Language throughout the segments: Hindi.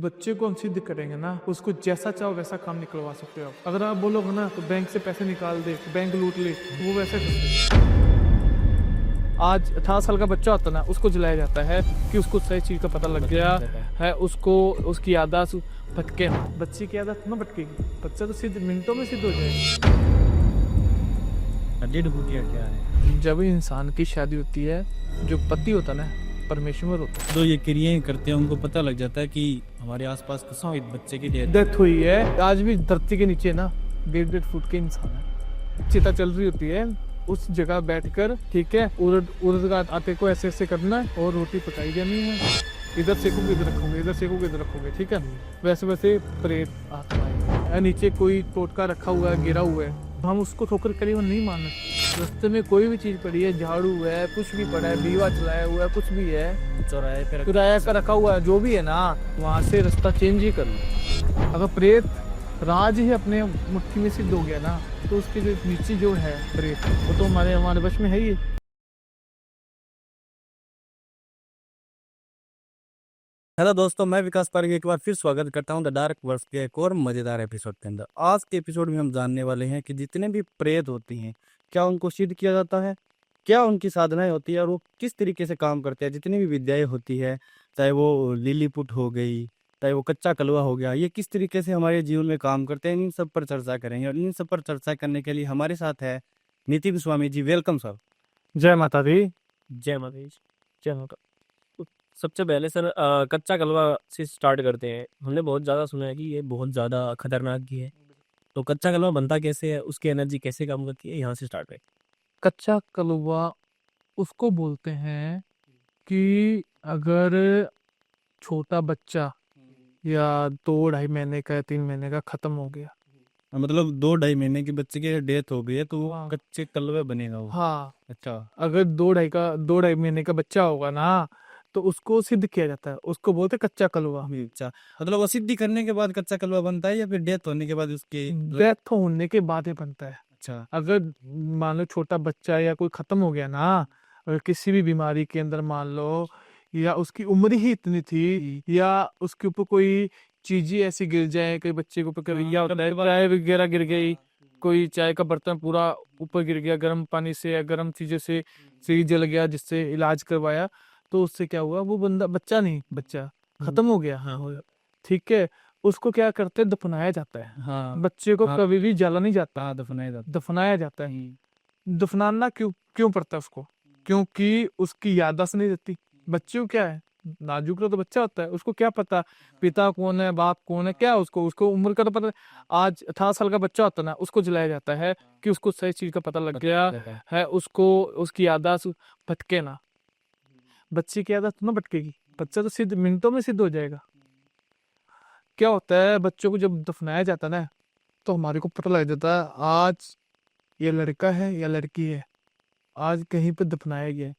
बच्चे को हम सिद्ध करेंगे ना, उसको जैसा चाहो वैसा काम निकलवा सकते हो आप। अगर आप बोलोगे ना तो बैंक से पैसे निकाल दे, बैंक लूट ले, तो वो वैसे करते हैं। आज 18 साल का बच्चा होता है ना, उसको जलाया जाता है कि उसको सही चीज का पता लग गया है, उसको उसकी याददाश्त भटके ना। बच्चे की याददाश्त ना भटकेगी, बच्चा तो सिद्ध मिनटों में सिद्ध हो जाएगा। डेढ़ फुटिया क्या है? जब इंसान की शादी होती है, जो पति होता है ना, परमेश्वर होता है। जो ये क्रियाएं करते हैं उनको पता लग जाता है कि हमारे आसपास किसी बच्चे की डेथ हुई है। आज भी धरती के नीचे ना 1.5 फुट के इंसान है। चिता चल रही होती है, उस जगह बैठकर, ठीक है, उड़द का आटे को ऐसे ऐसे करना है और रोटी पकाई जानी है। इधर सेकोगे इधर रखोगे, इधर सेकोगे इधर रखोगे, ठीक है। वैसे वैसे प्रेत आत्माएं, नीचे कोई टोटका रखा हुआ है, गिरा हुआ है, हम उसको ठोकर करीब नहीं मानना। रास्ते में कोई भी चीज पड़ी है, झाड़ू है, कुछ भी पड़ा है, दीवा चलाया हुआ है, कुछ भी है, चौराहे पे किराया का रखा हुआ है, जो भी है ना, वहां से रास्ता चेंज ही कर लो। अगर प्रेत राज ही अपने मुट्ठी में सिद्ध हो गया ना, तो उसके जो नीचे जो है प्रेत, वो तो हमारे वश में है ही। हेलो दोस्तों, मैं विकास पारग एक बार फिर स्वागत करता हूं द डार्क वर्स के एक और मजेदार एपिसोड के अंदर। आज के एपिसोड में हम जानने वाले हैं कि जितने भी प्रेत होती हैं, क्या उनको सिद्ध किया जाता है, क्या उनकी साधनाएं होती है और वो किस तरीके से काम करते हैं। जितनी भी विद्याएं होती है, चाहे वो लिलीपुट हो गई, चाहे वो कच्चा कलवा हो गया, ये किस तरीके से हमारे जीवन में काम करते हैं, इन सब पर चर्चा करेंगे। और इन सब पर चर्चा करने के लिए हमारे साथ है नितिन स्वामी जी। Welcome sir. जय माता दी। जय माता दी। जय माता। तो सबसे पहले सर कच्चा कलवा से स्टार्ट करते हैं। हमने बहुत ज़्यादा सुना है कि ये बहुत ज़्यादा खतरनाक भी है। तो कच्चा कलवा बनता कैसे है, उसकी एनर्जी कैसे काम करती है, यहाँ से स्टार्ट है। कच्चा कलवा उसको बोलते हैं कि अगर छोटा बच्चा या 2-2.5 महीने का या 3 महीने का खत्म हो गया, मतलब 2-2.5 महीने के बच्चे की डेथ हो गई है तो वो हाँ। कच्चे कलवे बनेगा वो। हाँ, अच्छा अगर 2-2.5 महीने का बच्चा होगा ना, तो उसको सिद्ध किया जाता है, उसको बोलते हैं कच्चा कलवा। अच्छा, मतलब वो सिद्धि करने के बाद कच्चा कलवा बनता है या फिर डेथ होने के बाद उसके? डेथ होने के बाद ही बनता है। अच्छा, अगर मान लो छोटा बच्चा या कोई खत्म हो गया ना, अगर किसी भी बीमारी के अंदर मान लो, या उसकी उम्र ही इतनी थी, या उसके ऊपर कोई चीजें ऐसी गिर जाए, कोई बच्चे के ऊपर कभी या होता है, चाय वगैरह गिर गई, कोई चाय का बर्तन पूरा ऊपर गिर गया गर्म पानी से या गर्म चीजों से जल गया, जिससे इलाज करवाया, तो उससे क्या हुआ, वो बंदा बच्चा खत्म हो गया। हाँ, हो गया। ठीक है, उसको क्या करते हैं, दफनाया जाता है। हाँ बच्चे को हाँ। कभी भी जला नहीं जाता, हाँ, दफनाया जाता दफनाया जाता है। दफनाना क्यों क्यों पड़ता है उसको? क्योंकि उसकी याददाश्त नहीं रहती। बच्चे को क्या है, नाजुक तो बच्चा होता है, उसको क्या पता पिता कौन है, बाप कौन है, क्या उसको उसको उम्र का तो पता। आज 18 साल का बच्चा होता है ना, उसको जलाया जाता है कि उसको सही चीज का पता लग गया है, उसको उसकी याददाश्त भटके ना। बच्चे की याददाश्त ना भटकेगी, बच्चा तो सिद्ध मिनटों में सिद्ध हो जाएगा। क्या होता है, बच्चों को जब दफनाया जाता है ना, तो हमारे को पता लग जाता है आज ये लड़का है या लड़की है, आज कहीं पे दफनाया गया है।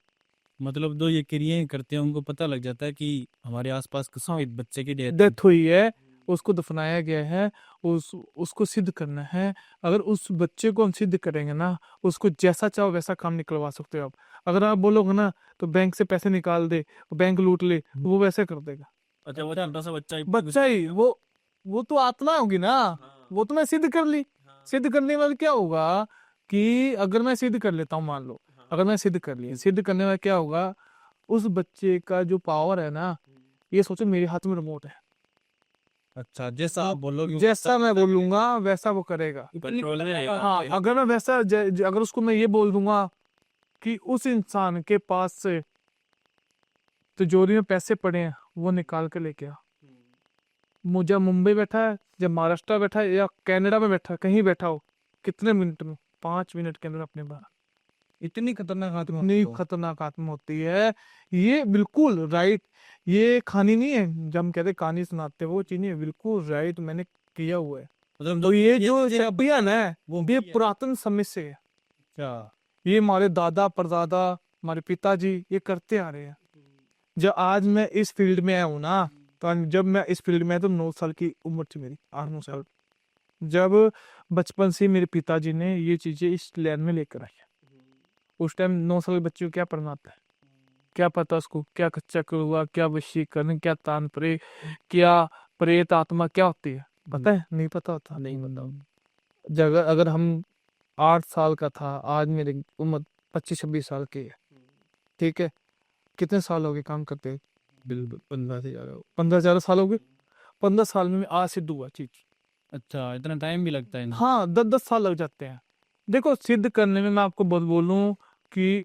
मतलब जो ये क्रियाएं करते हैं उनको पता लग जाता है कि हमारे आसपास किसी बच्चे की डेथ डेथ हुई है, उसको दफनाया गया है, उसको सिद्ध करना है। अगर उस बच्चे को हम सिद्ध करेंगे ना, उसको जैसा चाहो वैसा काम निकलवा सकते हो आप। अगर आप बोलोगे ना तो बैंक से पैसे निकाल दे, बैंक लूट ले, तो वो वैसे कर देगा। अच्छा, वो छोटा सा बच्चा ही बच्चा ही वो तो आत्मा होगी ना, वो तो मैं सिद्ध कर ली। सिद्ध करने वाला क्या होगा कि अगर मैं सिद्ध कर लेता हूँ, मान लो अगर मैं सिद्ध कर लिया, सिद्ध करने वाला क्या होगा, उस बच्चे का जो पावर है ना, ये सोचो मेरे हाथ में रिमोट है। अच्छा, जैसा आप बोलोगे जैसा मैं बोलूंगा वैसा वो करेगा। कंट्रोल में रहेगा। हाँ, अगर मैं वैसा अगर उसको मैं ये बोल दूंगा कि उस इंसान के पास से तिजोरी में पैसे पड़े हैं, वो निकाल के लेके आ। मुझे मुंबई बैठा है, जब महाराष्ट्र बैठा है या कनाडा में बैठा है, कहीं बैठा हो, कितने मिनट में, 5 मिनट के अंदर अपने बाहर। इतनी खतरनाक आत्मा इतनी खतरनाक आत्मा होती है, ये बिल्कुल राइट। ये कहानी नहीं है, जब हम कहते कहानी सुनाते हैं, वो चीज नहीं है, बिल्कुल राइट, मैंने किया हुआ है। मतलब तो ये जो अभियान है वो ये पुरातन समय से है। क्या? ये हमारे दादा परदादा, हमारे पिताजी ये करते आ रहे हैं। जब आज मैं इस फील्ड में आया हूँ ना, तो जब मैं इस फील्ड में आया तो 9 साल की उम्र थी मेरी, 8-9 साल। जब बचपन से मेरे पिताजी ने ये चीजें इस लैन में लेकर आई है। उस टाइम 9 साल के बच्चे को क्या पढ़ना आता है, क्या पता उसको क्या कच्चा कलवा, क्या वशीकरण, क्या तानप्रे, क्या प्रेत आत्मा क्या होती है पता है? नहीं पता होता। नहीं पता। जगह अगर हम 8 साल का था, आज मेरी उम्र 25-26 साल की है, ठीक है, कितने साल हो गए काम करते हुए? बिल्कुल 15 से ज़्यादा 15-11 साल हो गए। 15 साल में आज सिद्ध हुआ चीज। अच्छा, इतना टाइम भी लगता है इन्हें? हाँ, 10-10 साल लग जाते हैं। देखो सिद्ध करने में मैं आपको बोलूं कि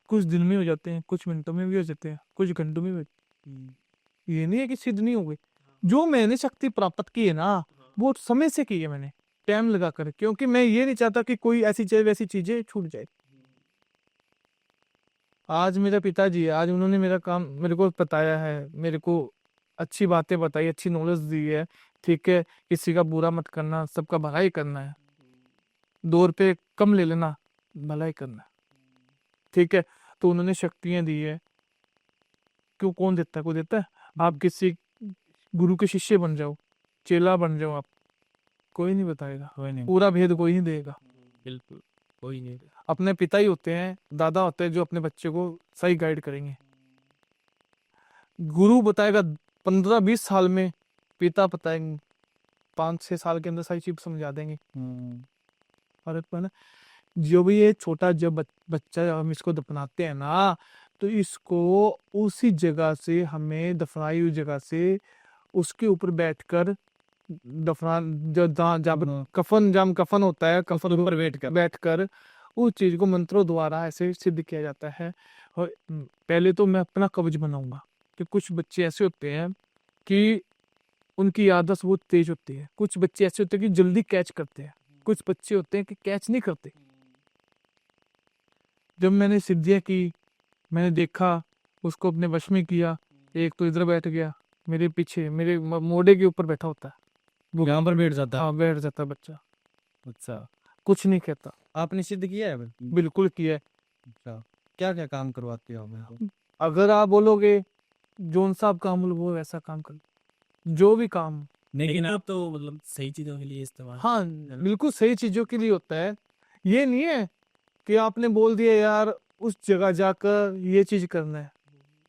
कुछ दिन में हो जाते हैं, कुछ मिनटों में भी हो जाते हैं, कुछ घंटों में भी ये नहीं है कि सिद्ध नहीं हो गई। जो मैंने शक्ति प्राप्त की है ना, वो समय से की है मैंने, टाइम लगा कर, क्योंकि मैं ये नहीं चाहता कि कोई ऐसी चीज वैसी चीजें छूट जाए। आज मेरा पिताजी है, आज उन्होंने मेरा काम मेरे को बताया है, मेरे को अच्छी बातें बताई, अच्छी नॉलेज दी है, ठीक है, किसी का बुरा मत करना, सबका भलाई करना है, 2 रुपये कम ले लेना, भलाई करना है, ठीक है। तो उन्होंने शक्तियां दी है। क्यों, कौन देता है? कोई देता है? आप किसी गुरु के शिष्य बन जाओ, चेला बन जाओ, आप कोई नहीं बताएगा, कोई नहीं। पूरा भेद कोई नहीं देगा। बिल्कुल कोई नहीं। अपने पिता ही होते हैं, दादा होते हैं जो अपने बच्चे को सही गाइड करेंगे। गुरु बताएगा 15-20 साल में, पिता बताएंगे 5-6 साल के अंदर सही चीज समझा देंगे। फर्क पड़ा ना? जो भी ये छोटा जब बच्चा हम इसको दफनाते हैं ना, तो इसको उसी जगह से हमें दफनाई हुई जगह से उसके ऊपर बैठकर दफना जब कफन होता है, कफन के ऊपर बैठकर उस चीज को मंत्रों द्वारा ऐसे सिद्ध किया जाता है। और पहले तो मैं अपना कवच बनाऊंगा कि कुछ बच्चे ऐसे होते हैं कि उनकी याददाश्त बहुत तेज होती है, कुछ बच्चे ऐसे होते हैं कि जल्दी कैच करते हैं, कुछ बच्चे होते हैं कि कैच नहीं करते। जब मैंने सिद्धियां की, मैंने देखा, उसको अपने वश में किया। एक तो इधर बैठ गया, मेरे पीछे, मेरे मोड़े के ऊपर बैठा होता है, वो यहाँ पर बैठ जाता है? हाँ, बैठ जाता है बच्चा, अच्छा, कुछ नहीं कहता। आपने सिद्ध किया है? बिल्कुल किया है। अच्छा, क्या क्या काम करवाते हो आप इनको? अगर आप बोलोगे जोन साहब काम बोलो, वो वैसा काम कर, जो भी काम। लेकिन आप तो मतलब सही चीज़ों के लिए इस्तेमाल। हाँ, बिल्कुल सही चीजों के लिए होता है। ये नहीं है कि आपने बोल दिया यार उस जगह जाकर ये चीज करना है,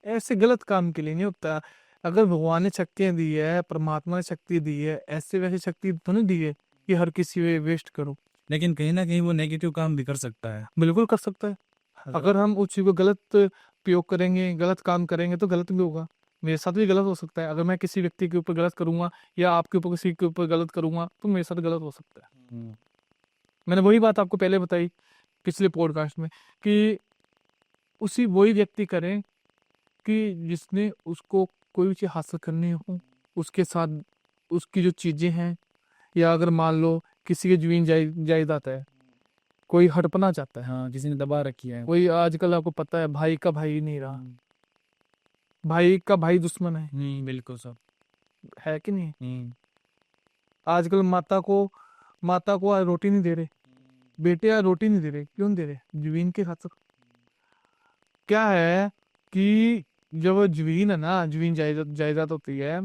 ऐसे गलत काम के लिए नहीं होता। अगर भगवान ने शक्तियां दी है, परमात्मा ने शक्ति दी है, ऐसे वैसे शक्ति तो नहीं दी है कि हर किसी में वेस्ट करो। लेकिन कहीं ना कहीं वो नेगेटिव काम भी कर सकता है। बिल्कुल कर सकता है। अगर हम उस चीज को गलत प्रयोग करेंगे, गलत काम करेंगे, तो गलत भी होगा। मेरे साथ भी गलत हो सकता है। अगर मैं किसी व्यक्ति के ऊपर गलत करूंगा या आपके ऊपर किसी के ऊपर गलत करूंगा, तो मेरे साथ गलत हो सकता है। मैंने वही बात आपको पहले बताई पिछले पॉडकास्ट में कि उसी वही व्यक्ति करें कि जिसने उसको कोई भी चीज हासिल करनी हो, उसके साथ उसकी जो चीजें हैं, या अगर मान लो किसी की जमीन जायदाद है, कोई हड़पना चाहता है, हाँ, किसी ने दबा रखी है। कोई आजकल आपको पता है भाई का भाई नहीं रहा, भाई का भाई दुश्मन है बिल्कुल सब है कि नहीं? आजकल माता को आज रोटी नहीं दे रहे, बेटे आज रोटी नहीं दे रहे, क्यों नहीं दे रहे? जमीन के खातिर। क्या है कि जब जमीन है ना, जमीन जायदाद होती है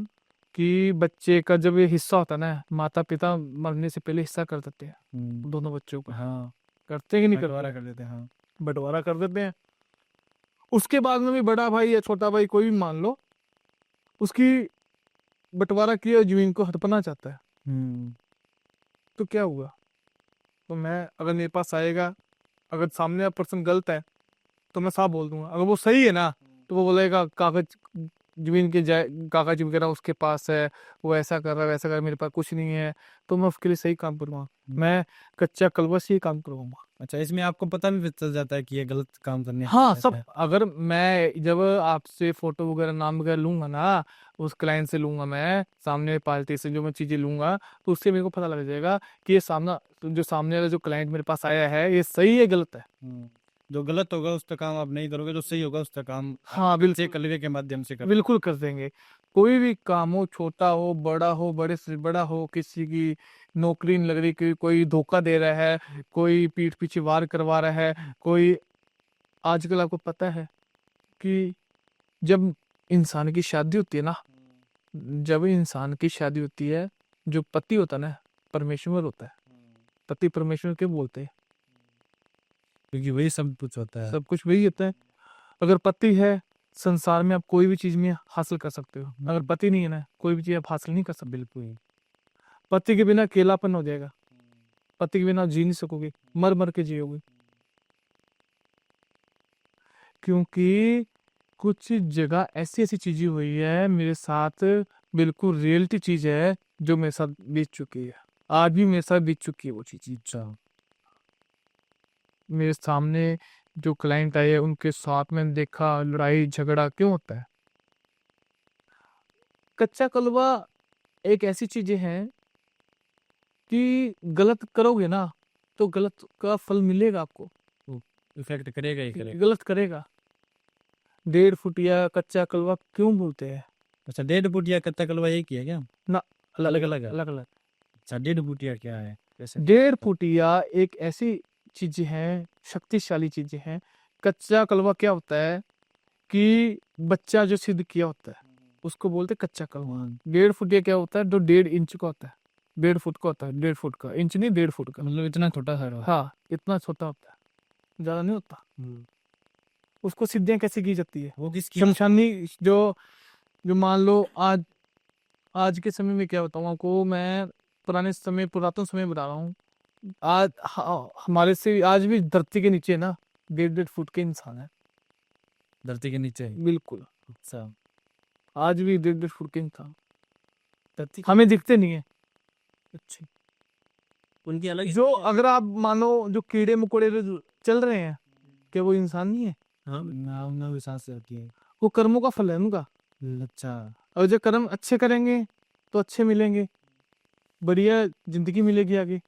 कि बच्चे का जब ये हिस्सा होता है ना, माता पिता मरने से पहले हिस्सा कर देते हैं दोनों बच्चों को। हाँ, करते हैं कि नहीं बंटवारा करते? कर देते हैं। हाँ, बंटवारा कर देते हैं। उसके बाद में भी बड़ा भाई या छोटा भाई कोई भी मान लो, उसकी बंटवारा किया जमीन को हड़पना चाहता है, तो क्या हुआ? तो मैं, अगर मेरे पास आएगा, अगर सामने पर्सन गलत है तो मैं साफ बोल दूंगा। अगर वो सही है ना, तो वो बोलेगा कागज जमीन के कागज वगैरह उसके पास है, वो ऐसा कर रहा है वैसा कर रहा है, मेरे पास कुछ नहीं है, तो मैं उसके लिए सही काम करूँगा। मैं कच्चा कलवा से ही काम करवाऊंगा। अच्छा, इसमें आपको पता भी चल जाता है कि ये गलत काम करने हाँ, ऐसा सब। है। अगर मैं जब आपसे फोटो वगैरह नाम वगैरह लूंगा ना, उस क्लाइंट से लूंगा, मैं सामने पार्टी से जो मैं चीजें लूंगा, तो उससे मेरे को पता लग जाएगा कि ये सामने वाला जो क्लाइंट मेरे पास आया है, ये सही है गलत है। जो गलत होगा उसका काम आप नहीं करोगे, जो सही होगा उसका काम हाँ, से बिल्कुल कलवे के माध्यम से करोगे। बिल्कुल कर देंगे। कोई भी काम हो, छोटा हो बड़ा हो, बड़े से बड़ा हो, किसी की नौकरी नहीं लग रही, कोई धोखा दे रहा है, कोई पीठ पीछे वार करवा रहा है, कोई, आजकल आपको पता है कि जब इंसान की शादी होती है ना, जब इंसान की शादी होती है, जो पति होता है ना, परमेश्वर होता है। पति परमेश्वर के बोलते हैं, क्योंकि वही सब कुछ होता है। सब कुछ वही होता है। अगर पति है संसार में आप कोई भी चीज में हासिल कर सकते हो, अगर हम्म। पति नहीं है ना कोई भी चीज आप हासिल नहीं कर सकते। बिल्कुल। पति के बिना अकेलापन हो जाएगा, पति के बिना आप जी नहीं सकोगे, मर मर के जियोगे। क्योंकि कुछ जगह ऐसी ऐसी चीजें हुई है मेरे साथ, बिल्कुल रियलिटी चीज है जो मेरे साथ बीत चुकी है, आज भी मेरे साथ बीत चुकी है वो चीज। अच्छा। मेरे सामने जो क्लाइंट आए उनके साथ में देखा लड़ाई झगड़ा क्यों होता है। कच्चा कलवा एक ऐसी चीजें हैं कि गलत करोगे ना तो गलत का फल मिलेगा आपको, इफेक्ट करेगा ही करेगा। गलत करेगा। 1.5 फुटिया कच्चा कलवा क्यों बोलते हैं? अच्छा, 1.5 फुटिया कच्चा कलवा एक ही है क्या? ना, अलग अलग है। अलग अलग। अच्छा, 1.5 फुटिया क्या है कैसे? 1.5 फुटिया एक ऐसी चीजें हैं, शक्तिशाली चीजें हैं। कच्चा कलवा क्या होता है कि बच्चा जो सिद्ध किया होता है उसको बोलते हैं कच्चा कलवा। 1.5 फुटिया क्या होता है जो 1.5 इंच का होता है, 1.5 फुट का होता है, 1.5 फुट का, इंच नहीं 1.5 फुट का। मतलब इतना छोटा सा है। हाँ, इतना छोटा होता है, ज्यादा नहीं होता। उसको सिद्धियां कैसे की जाती है? वो किसकी? शमशानी जो जो मान लो आज आज के समय में क्या बताऊँ आपको, मैं पुराने समय पुरातन समय बता रहा हूँ। आज हमारे से आज भी धरती के नीचे ना 1.5 फुट के इंसान है, धरती के नीचे है। बिल्कुल। अच्छा। आज भी 1.5 फुट के इंसान धरती हमें दिखते नहीं है। अच्छी उनकी अलग जो अगर आप मानो जो कीड़े मकोड़े जो चल रहे हैं, क्या वो इंसान नहीं है? हाँ ना उनमें भी सांस होती है। वो कर्मों का फल है उनका। अच्छा। और जो कर्म अच्छे करेंगे तो अच्छे मिलेंगे, बढ़िया जिंदगी मिलेगी आगे।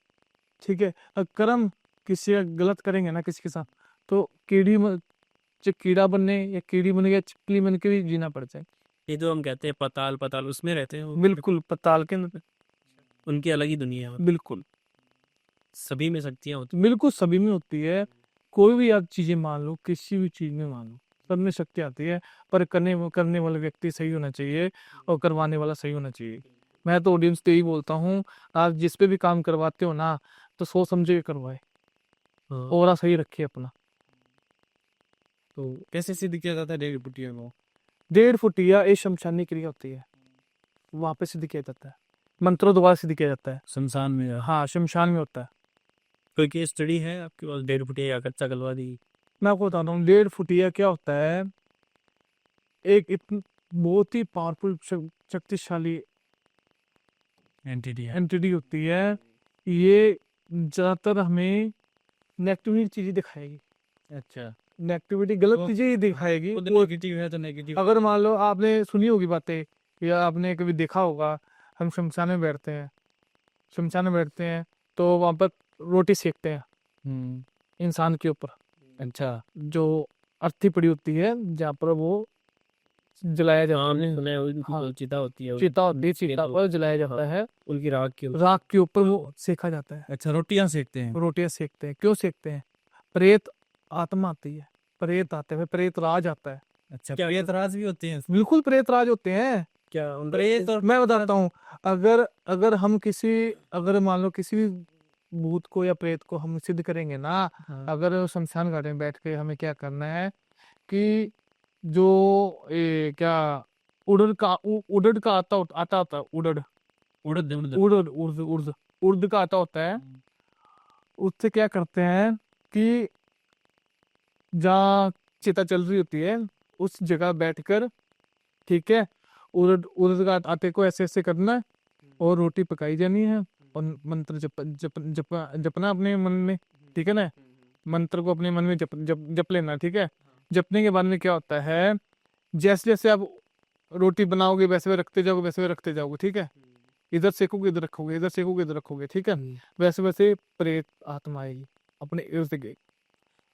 ठीक है, अगर कर्म किसी का गलत करेंगे ना किसी के साथ तो जो कीड़ा बनने या कीड़ी बन के चिपकली बन के भी जीना पड़ जाए। ये जो हम कहते हैं पताल पताल उसमें रहते हैं वो, बिल्कुल, पताल के अंदर। उनकी अलग ही दुनिया है, मतलब बिल्कुल सभी में शक्तियां होती बिल्कुल सभी में होती है। कोई भी आप चीजें मान लो, किसी भी चीज में मान लो, सब में शक्ति आती है। पर करने वाला व्यक्ति सही होना चाहिए और करवाने वाला सही होना चाहिए। मैं तो ऑडियंस को यही बोलता हूँ, आप जिस पे भी काम करवाते हो ना तो सोच समझे के करवाए, हाँ। और सही रखिए अपना। तो कैसे सिद्ध किया जाता है 1.5 फुटिया को? 1.5 फुटिया एक शमशानी क्रिया होती है, वहां पे सिद्ध किया जाता है, मंत्रों द्वारा सिद्ध किया जाता है। शमशान में है। हाँ, शमशान में होता है। कोई केस स्टडी है आपके पास 1.5 फुटिया या कच्चा कलवा दी? मैं आपको बताता हूँ 1.5 फुटिया क्या होता है। एक बहुत ही पावरफुल शक्तिशाली एंटिटी है। एंटिटी होती है। ये ज्यादातर हमें नेगेटिविटी चीजें दिखाएगी, अच्छा। नेगेटिविटी गलत तो- चीजें ही दिखाएगी। खुद वो नेगेटिव है तो नेगेटिव। अगर मान लो आपने सुनी होगी बातें या आपने कभी देखा होगा, हम शमशान में बैठते हैं, शमशान में बैठते हैं तो वहां पर रोटी सेकते हैं इंसान के ऊपर, अच्छा। जो अर्थी पड़ी होती है जहाँ पर वो जलाया जाता हाँ है। हमने सुना है उनकी हाँ, जो चिता होती है चिता होती है, चिता तो- पर जलाया जाता हाँ। है, उनकी राख के ऊपर। राख के ऊपर वो सेका जाता है। अच्छा, रोटियां सेकते हैं। रोटियां सेकते हैं, क्यों सेकते हैं? प्रेत आत्मा आती है, प्रेत आते हैं, प्रेत राज आता है। अच्छा, क्या- प्रेतराज भी होते हैं? बिल्कुल प्रेत राज होते हैं। क्या उन प्रेत और मैं बताता हूँ, अगर अगर हम अगर मान लो किसी भी भूत को या प्रेत को हम सिद्ध करेंगे ना, हाँ। अगर शमशान घाट में बैठ के हमें क्या करना है कि जो क्या उड़द का आता होता है, उड़द उड़द उड़द। उड़द उड़द उड़द उड़द का आता होता है। उससे क्या करते हैं कि जहाँ चिता चल रही होती है उस जगह बैठकर, ठीक है, उड़द उड़द का आटे को ऐसे ऐसे करना है और रोटी पकाई जानी है और मंत्र जपना अपने मन में, ठीक है ना, मंत्र को अपने मन में जप लेना, ठीक है। जपने के बाद में क्या होता है, जैसे जैसे आप रोटी बनाओगे वैसे वैसे रखते जाओगे, वैसे वैसे रखते जाओगे, ठीक है। इधर सेकोगे इधर रखोगे, इधर सेकोगे इधर रखोगे, ठीक है। वैसे वैसे प्रेत आत्मा आएगी अपने इर्द गिर्द।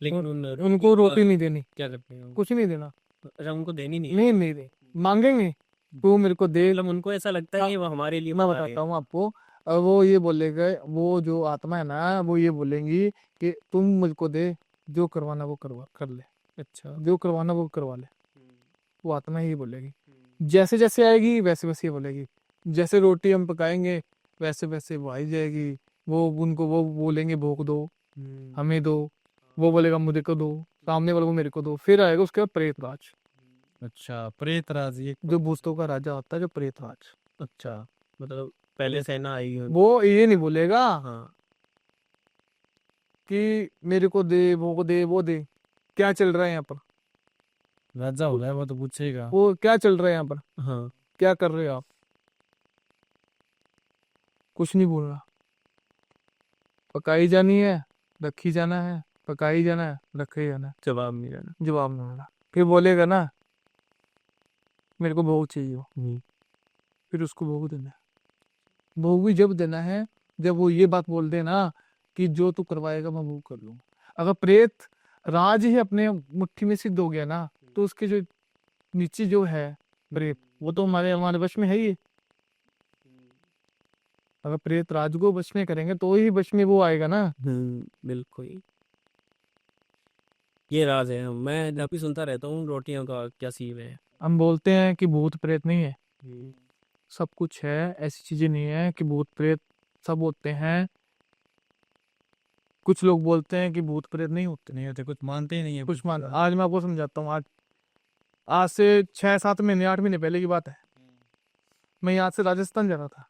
लेकिन उनको रोटी नहीं देनी, क्या करते हैं कुछ नहीं देना, अच्छा उनको देनी नहीं है। नहीं नहीं दे, मांगेंगे तो मेरे को दे। मतलब उनको ऐसा लगता है कि वो हमारे लिए मैं बता रहे बताता हूँ आपको, और वो ये बोलेगा, वो जो आत्मा है ना वो ये बोलेंगी कि तुम मुझको दे, जो करवाना वो कर ले, हैं। अच्छा जो करवाना वो करवा ले। वो आत्मा ही बोलेगी, जैसे जैसे आएगी वैसे वैसे ही बोलेगी। जैसे रोटी हम पकाएंगे वैसे वैसे वो आई जाएगी। वो बोलेंगे भोग दो, हमें दो, वो बोलेगा मुझे को दो, सामने वाले को मेरे को दो, फिर आएगा उसके बाद प्रेत राज। अच्छा, प्रेत राज ये जो भूतों का राजा होता है, जो प्रेत राज। अच्छा, मतलब पहले से ना आई हो। वो ये नहीं बोलेगा हाँ, कि मेरे को दे, वो दे, वो दे। क्या चल रहा है यहाँ पर? राजा हो गया वो तो पूछेगा। वो क्या चल रहा है यहाँ पर? हाँ, क्या कर रहे हो आप? कुछ नहीं बोल रहा। पकाई जानी है, रखी जाना है, पकाई जाना है, रखे जाना है। जवाब नहीं देना। जवाब नहीं मिला। फिर बोलेगा ना, मेरे को भोग चाहिए हो। फिर उसको भोग देना है। भोग भी जब देना है जब वो ये बात बोल दे ना कि जो तू करवाएगा मैं वो कर लूंगा। अगर प्रेत राज ही अपने मुट्ठी में सिद्ध हो गया ना, तो उसके जो नीचे जो है प्रेत, वो तो हमारे हमारे वश में है ही। अगर प्रेत राज को वश में करेंगे तो ही वश में वो आएगा ना। बिल्कुल। ये राज है, मैं जब भी सुनता रहता हूँ रोटियों का क्या सीन है। हम बोलते हैं कि भूत प्रेत नहीं है, सब कुछ है। ऐसी चीजें नहीं है कि भूत प्रेत सब होते हैं। कुछ लोग बोलते हैं कि भूत प्रेत नहीं होते। नहीं होते, कुछ मानते ही नहीं है। कुछ मान, आज मैं आपको समझाता हूँ। आज आज से 6-7 महीने 8 महीने पहले की बात है। मैं यहाँ से राजस्थान जा रहा था।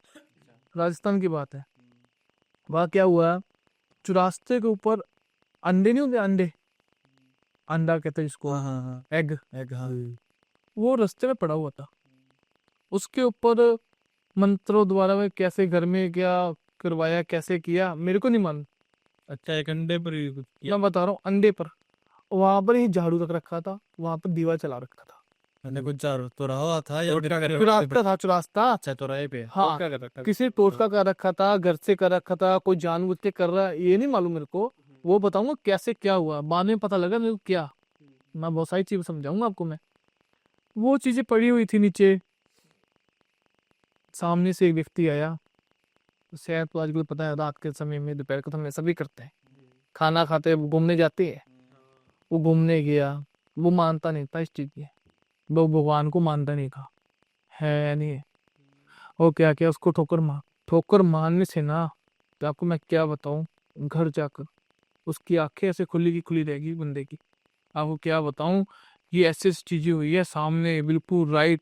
राजस्थान की बात है। वहाँ क्या हुआ, चौरास्ते के ऊपर अंडे नहीं होते, अंडे, अंडा कहते हैं जिसको, हाँ हाँ हाँ, एग। एक हाँ। वो रास्ते में पड़ा हुआ था। उसके ऊपर मंत्रों द्वारा वे कैसे घर में क्या करवाया, कैसे किया, मेरे को नहीं मालूम। अच्छा, एक अंडे पर ही कुछ किया। मैं बता रहा हूँ, अंडे पर वहां पर ही झाड़ू रख रखा था, वहां पर दीवा चला रखा था। मैंने कुछ चार तो रहा था या फिर चौरास्ता था, चौरास्ता। अच्छा, तो राय पे हाँ, क्या कर रखा है? किसी टोटका कर रखा था, घर से कर रखा था, कोई जानबूझ के कर रहा है, ये नहीं मालूम मेरे को। वो बताऊंगा कैसे क्या हुआ, बाद में पता लगा मेरे को क्या। मैं बहुत सारी चीजें समझाऊंगा आपको मैं। वो चीजें पड़ी हुई थी नीचे। सामने से एक व्यक्ति आया। शायद तो आजकल पता है, रात के समय में, दोपहर के समय सभी करते हैं, खाना खाते हैं, घूमने जाते हैं। वो घूमने गया, वो मानता नहीं था इस चीज की, वो भगवान को मानता नहीं था, है या नहीं है। वो क्या क्या उसको ठोकर मारने से ना, तो आपको मैं क्या बताऊं, घर जाकर उसकी आंखें ऐसे खुली की खुली रहेगी बंदे की। आपको क्या बताऊं, ये ऐसी ऐसी चीजें हुई है सामने, बिल्कुल राइट।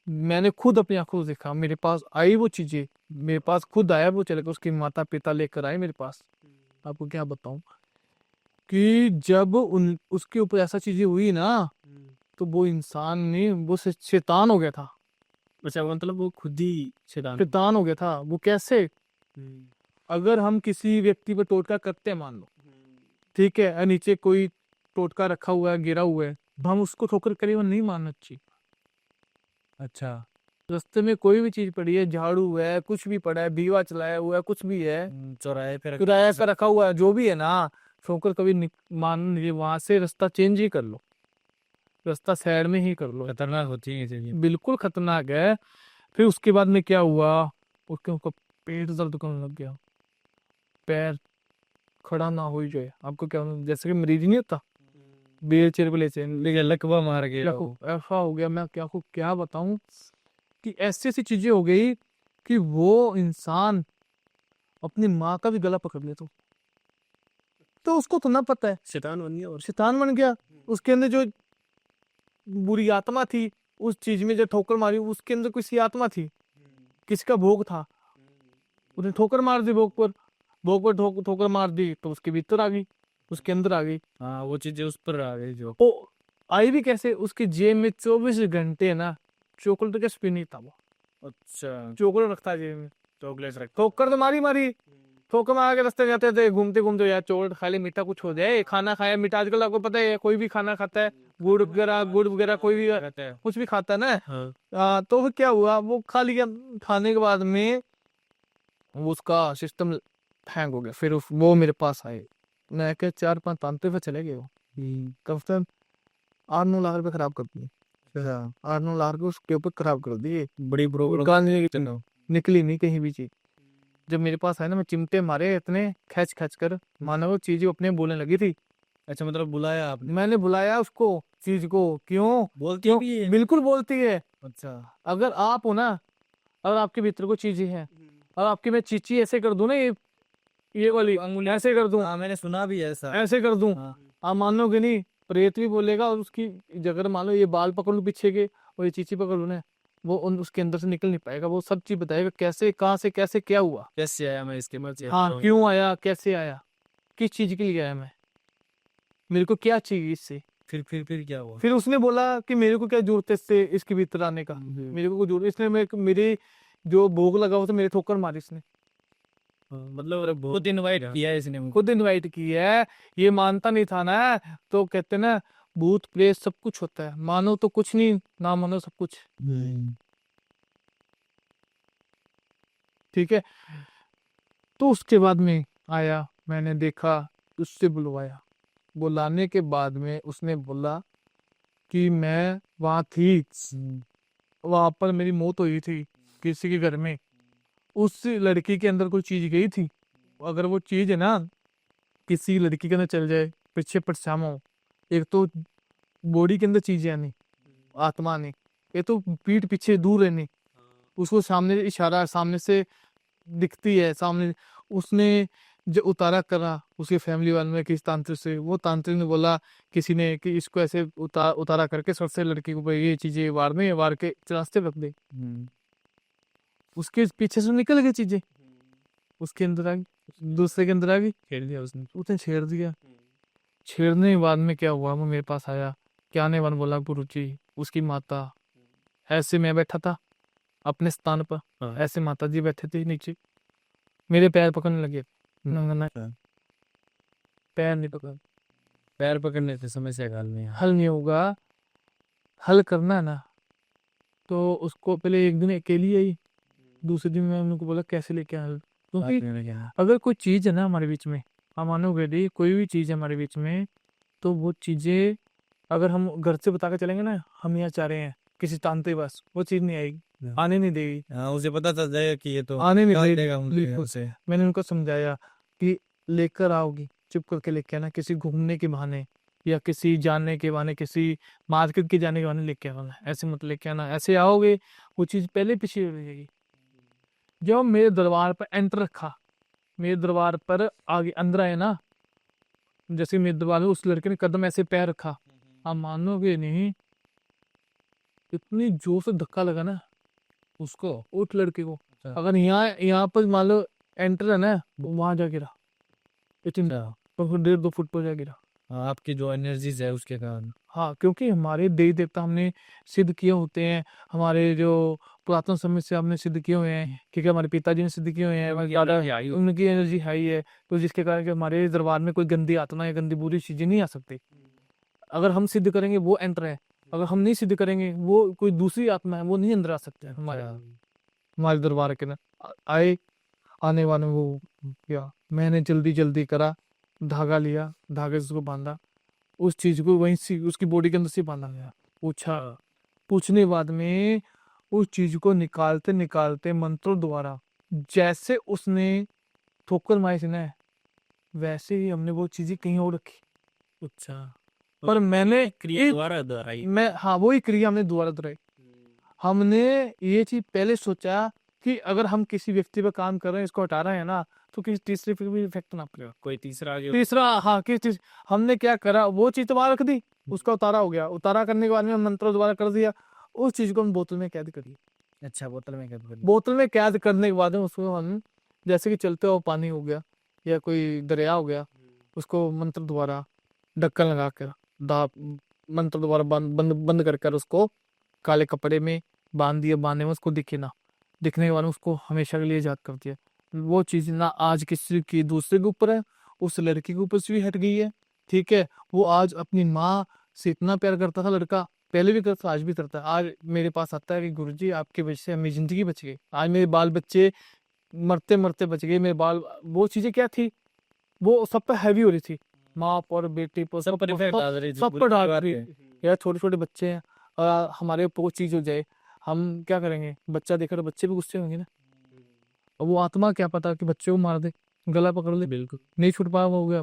मैंने खुद अपनी आंखों से देखा, मेरे पास आई वो चीजें, मेरे पास खुद आया वो, चले उसके माता पिता लेकर आए मेरे पास। आपको क्या बताऊं कि जब उसके ऊपर ऐसा चीजें हुई ना, तो वो इंसान ने, वो शैतान हो गया था। अच्छा, मतलब वो खुद ही शैतान। शैतान हो गया था। वो कैसे? अगर हम किसी व्यक्ति पर टोटका करते हैं, मान लो, ठीक है, और नीचे कोई टोटका रखा हुआ है, गिरा हुआ है, तो हम उसको ठोकर करीबन नहीं मानना चाहिए। अच्छा, रास्ते में कोई भी चीज पड़ी है, झाड़ू है, कुछ भी पड़ा है, बीवा चलाया हुआ है, कुछ भी है, चौराहे पे किराया पे रखा हुआ है, जो भी है ना, ठोकर कभी मान लीजिए, वहां से रास्ता चेंज ही कर लो, रास्ता साइड में ही कर लो। खतरनाक होती है ये चीजें। बिल्कुल खतरनाक है। फिर उसके बाद में क्या हुआ, उसके ऊपर पेट दर्द करने लग गया, पैर खड़ा ना हो ही जाए। आपको क्या, जैसे कि मरीज नहीं होता, व्हील चेयर पे ले लेकिन लकवा मार गया वो। ऐसा हो गया। मैं क्या को क्या बताऊं कि ऐसी ऐसी चीजें हो गई कि वो इंसान अपनी माँ का भी गला पकड़ ले, तो उसको तो ना पता है, शैतान बन गया। और शैतान बन गया। उसके अंदर जो बुरी आत्मा थी, उस चीज में जो ठोकर मारी, उसके अंदर किसी आत्मा थी, किसका भोग था, उसने ठोकर मार दी भोग पर। भोग पर ठोकर मार दी तो उसके भीतर आ गई, उसके अंदर आ गई। हाँ, वो चीजें उस पर आ गई जो। ओ, आई भी कैसे, उसके जेब में 24 घंटे ना चॉकलेट का स्पिन ही था। वो अच्छा, चॉकलेट रखता है जेब में। चॉकलेट रख। ठोकर तो मारी मारी, ठोकर मार के रास्ते जाते थे, घूमते घूमते यार चॉकलेट खा ले, मीठा कुछ हो जाए, खाना खाया मीठा। आजकल आपको पता है, कोई भी खाना खाता है, गुड़ वगैरह कोई भी रहता है। कुछ भी खाता है ना। हाँ, तो फिर क्या हुआ, वो खा लिया, खाने के बाद में वो उसका सिस्टम हैंग हो गया। फिर वो मेरे पास आए, मैं क्या 4-5 तांते पे चले गए। वो कम से कम 8-9 लाख रुपए खराब कर दिए। 8-9 लाख रुपए उसके ऊपर खराब कर दिए। बड़ी प्रॉब्लम। दुकान निकली नहीं कहीं भी चीज। जब मेरे पास आया ना, मैं चिमटे मारे इतने खच खच कर, मानो वो चीज अपने बोलने लगी थी। अच्छा, मतलब बुलाया आपने? मैंने बुलाया उसको, चीज को। क्यों? बोलती भी है? बिल्कुल बोलती है। अच्छा, अगर आप हो ना, अगर आपके भीतर को चीजें हैं, और आपकी मैं चीची ऐसे कर दूं ना, ये वाली अंगुली ऐसे कर दूं, हाँ, मैंने सुना भी है ऐसा। ऐसे कर दूं, हाँ। आप मानोगे नहीं। प्रेत भी बोलेगा और उसकी जगह मान लो ये बाल पकड़ लूं पीछे के और ये चीची पकड़ लूं ना, वो उसके अंदर से निकल नहीं पाएगा। वो सब चीज बताएगा कैसे, कहाँ से, कैसे क्या हुआ, कैसे आया मैं इसके मर्जी हाँ क्यों आया, कैसे आया, किस चीज के लिए आया मैं, मेरे को क्या चाहिए इससे। फिर क्या हुआ? फिर उसने बोला कि मेरे को क्या जरूरत है इससे, इसके भीतर आने का, मेरे को कोई जरूरत, इसने मेरे जो भोग लगा हुआ था मेरे ठोकर मारी इसने, मतलब खुद इनवाइट किया है इसने मुझे। खुद इनवाइट की है। ये मानता नहीं था ना, तो कहते ना भूत प्रेत सब कुछ होता है, मानो तो कुछ नहीं, ना मानो सब कुछ। ठीक है, तो उसके बाद में आया, मैंने देखा, उससे बुलवाया, बुलाने के बाद में उसने बोला कि मैं वहां थी, वहां पर मेरी मौत हुई थी किसी के घर में, उस लड़की के अंदर कोई चीज गई थी, अगर वो चीज है ना किसी लड़की के अंदर चल जाए, पीछे परछामा हो, एक तो बॉडी के अंदर चीजें आनी, आत्मा नहीं, ये तो पीठ पीछे दूर रहनी, उसको सामने इशारा सामने से दिखती है सामने। उसने जो उतारा करा उसके फैमिली वाले ने किस तांत्रिक से, वो तांत्रिक ने बोला किसी ने कि इसको ऐसे उतारा करके सर से लड़की को ये चीजें वारने है, वार के रास्ते रख दे, उसके पीछे से निकल गई चीजें, उसके अंदर आ गई, दूसरे के अंदर आ गई, खेल दिया उसने छेड़ दिया। छेड़ने के बाद में क्या हुआ, वो मेरे पास आया, क्या आने वाला बोला गुरु जी उसकी माता, ऐसे मैं बैठा था अपने स्थान पर, हाँ। ऐसे माता जी बैठे थे नीचे, मेरे पैर पकड़ने लगे, नंगा पैर नहीं पकड़, पैर पकड़ने से समस्या का हल नहीं है। हल नहीं होगा, हल करना है ना तो उसको पहले एक दिन अकेली आई, दूसरे दिन मैं उनको बोला कैसे लेके आया, क्योंकि अगर कोई चीज है ना हमारे बीच में, हम मानोगे नहीं, कोई भी चीज है हमारे बीच में, तो वो चीजें अगर हम घर से बता के चलेंगे ना हम यहाँ चाह रहे हैं किसी तांत्रिक बस, वो चीज नहीं आएगी, आने नहीं देगी, हाँ, उसे पता चल जाएगा कि ये तो आने नहीं निकाल देगी। देगा उनके बिल्कुल। यहाँ से। मैंने उनको समझाया कि लेकर आओगी चुप करके लेके आना, किसी घूमने के बहाने या किसी जानने के बहाने, किसी मार्केट के जाने के बहाने लेके आना, ऐसे मत लेके आना, ऐसे आओगे वो चीज पहले पीछे हो जाएगी। जब मेरे दरबार पर एंटर रखा, मेरे दरबार पर आगे अंदर आए ना, जैसे मेरे दरबार में उस लड़के ने कदम ऐसे पैर रखा, आप मानोगे नहीं, इतनी जोर से धक्का लगा ना उसको उस लड़के को, अच्छा। अगर यहाँ पर मान लो एंटर है ना तो वहां जा गिरा, इतना 1.5-2 फुट पर जा गिरा। हाँ, आपकी जो एनर्जीज है उसके कारण। हाँ, क्योंकि हमारे देवी देवता हमने सिद्ध किए होते हैं, हमारे जो पुरातन समय से हमने सिद्ध किए हुए हैं, क्योंकि हमारे पिताजी ने सिद्ध किए हुए हैं, उनकी एनर्जी हाई है, तो जिसके कारण कि हमारे दरबार में कोई गंदी आत्मा या गंदी बुरी चीजें नहीं आ सकती। अगर हम सिद्ध करेंगे वो एंटर है, अगर हम नहीं सिद्ध करेंगे वो कोई दूसरी आत्मा है वो नहीं अंदर आ सकते हैं हमारे दरबार के अंदर। आए, आने वाले वो क्या, मैंने जल्दी जल्दी करा, धागा लिया, धागे से उसको बांधा, उस चीज को वहीं से उसकी बॉडी के अंदर से बांधा गया। पूछने बाद में उस चीज को निकालते निकालते मंत्रों द्वारा जैसे उसने ठोकर मारी थी ना, वैसे ही हमने वो चीजें कहीं और रखी। अच्छा, पर मैंने क्रिया द्वारा दोहराई। मैं हाँ वही क्रिया हमने दोबारा दोहराई। हमने ये चीज पहले सोचा कि अगर हम किसी व्यक्ति पर काम कर रहे हैं, इसको हटा रहे हैं ना, तो किसी तीसरे पे भी इफेक्ट ना पड़ेगा, कोई तीसरा आगे तीसरा हाँ हमने क्या करा, वो चीज तो वहां रख दी, उसका उतारा हो गया, उतारा करने के बाद में मंत्र दोबारा कर दिया, उस चीज को हम बोतल में कैद करिए। अच्छा, बोतल में कैद कर दिया। बोतल में कैद करने के बाद में उसको हम जैसे कि चलते हुए पानी हो गया या कोई दरिया हो गया, उसको मंत्र द्वारा ढक्कन लगा कर मंत्र द्वारा बंद बंद कर कर उसको काले कपड़े में बांध दिया, बांधने में उसको दिखे ना, दिखने के बाद में उसको हमेशा के लिए याद कर दिया। वो चीज ना आज किसी की दूसरे के ऊपर है, उस लड़की के ऊपर से भी हट गई है। ठीक है, वो आज अपनी माँ से इतना प्यार करता था लड़का, पहले भी करता आज भी करता है। आज मेरे पास आता है कि गुरुजी आपकी वजह से मेरी जिंदगी बच गई, आज मेरे बाल बच्चे मरते मरते बच गए, मेरे बाल, वो चीजें क्या थी, वो सब पे हैवी हो रही थी, माँ पर बेटी पर सब पर इफेक्ट डाल रही थी, सब पर बुरी डाल बात रही है। यार, छोटे छोटे बच्चे हैं और हमारे ऊपर वो चीज हो जाए, हम क्या करेंगे, बच्चा देखकर बच्चे भी गुस्से होंगे ना, और वो आत्मा क्या पता कि बच्चे को मार दे, गला पकड़ ले, बिल्कुल। नहीं छूट पाया, वो हो गया।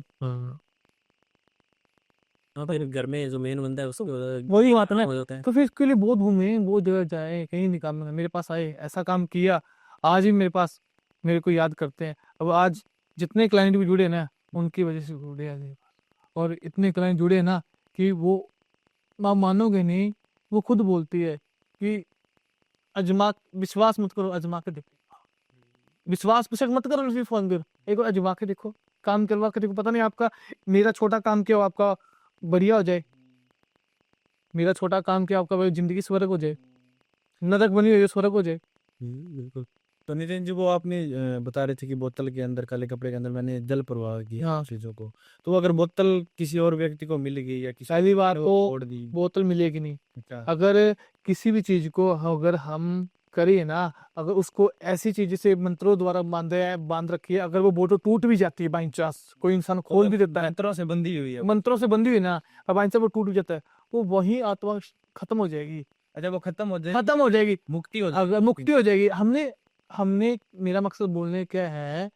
हाँ भाई, घर में जो मेन बंदा है उसको वही बात है ना, हो जाता है। तो फिर इसके लिए बहुत घूमे, बहुत जगह जाए, कहीं नहीं काम में मेरे पास आए, ऐसा काम किया, आज भी मेरे पास मेरे को याद करते हैं। अब आज जितने क्लाइंट भी जुड़े ना उनकी वजह से जुड़े हैं मेरे पास, और इतने क्लाइंट जुड़े हैं ना कि वो, आप मानोगे नहीं, वो खुद बोलती है कि विश्वास मत करो, अजमा के देखो। विश्वास बेशक मत करो, फिर फोन कर, एक बार अजमा के देखो, काम करवा के देखो, पता नहीं आपका, मेरा छोटा काम क्या हो आपका बढ़िया हो जाए, मेरा छोटा काम क्या आपका भाई जिंदगी स्वर्ग हो जाए, नरक बनी हुई है स्वर्ग हो जाए। बिल्कुल। तो नितिन जी, वो आपने बता रहे थे कि बोतल के अंदर, काले कपड़े के अंदर मैंने जल प्रवाह किया हाँ। चीजों को, तो अगर बोतल किसी और व्यक्ति को मिल गई या किसी पहली बात ने वो तो फोड़ दी, बोतल मिलेगी नहीं। अच्छा, अगर किसी भी चीज को अगर हम करिए ना, अगर उसको ऐसी चीज से मंत्रों द्वारा बांध रखिए, अगर वो बोतल टूट भी जाती है बाई चांस, कोई इंसान खोल भी देता है, मंत्रों से बंधी हुई है। मंत्रों से बंधी हुई ना, और बाई चांस वो टूट भी जाता है, वो वही आत्मा खत्म हो जाएगी, अच्छा, वो खत्म हो जाए, खत्म हो जाएगी, मुक्ति हो अगर मुक्ति हो जाएगी। हमने हमने मेरा मकसद बोलने क्या है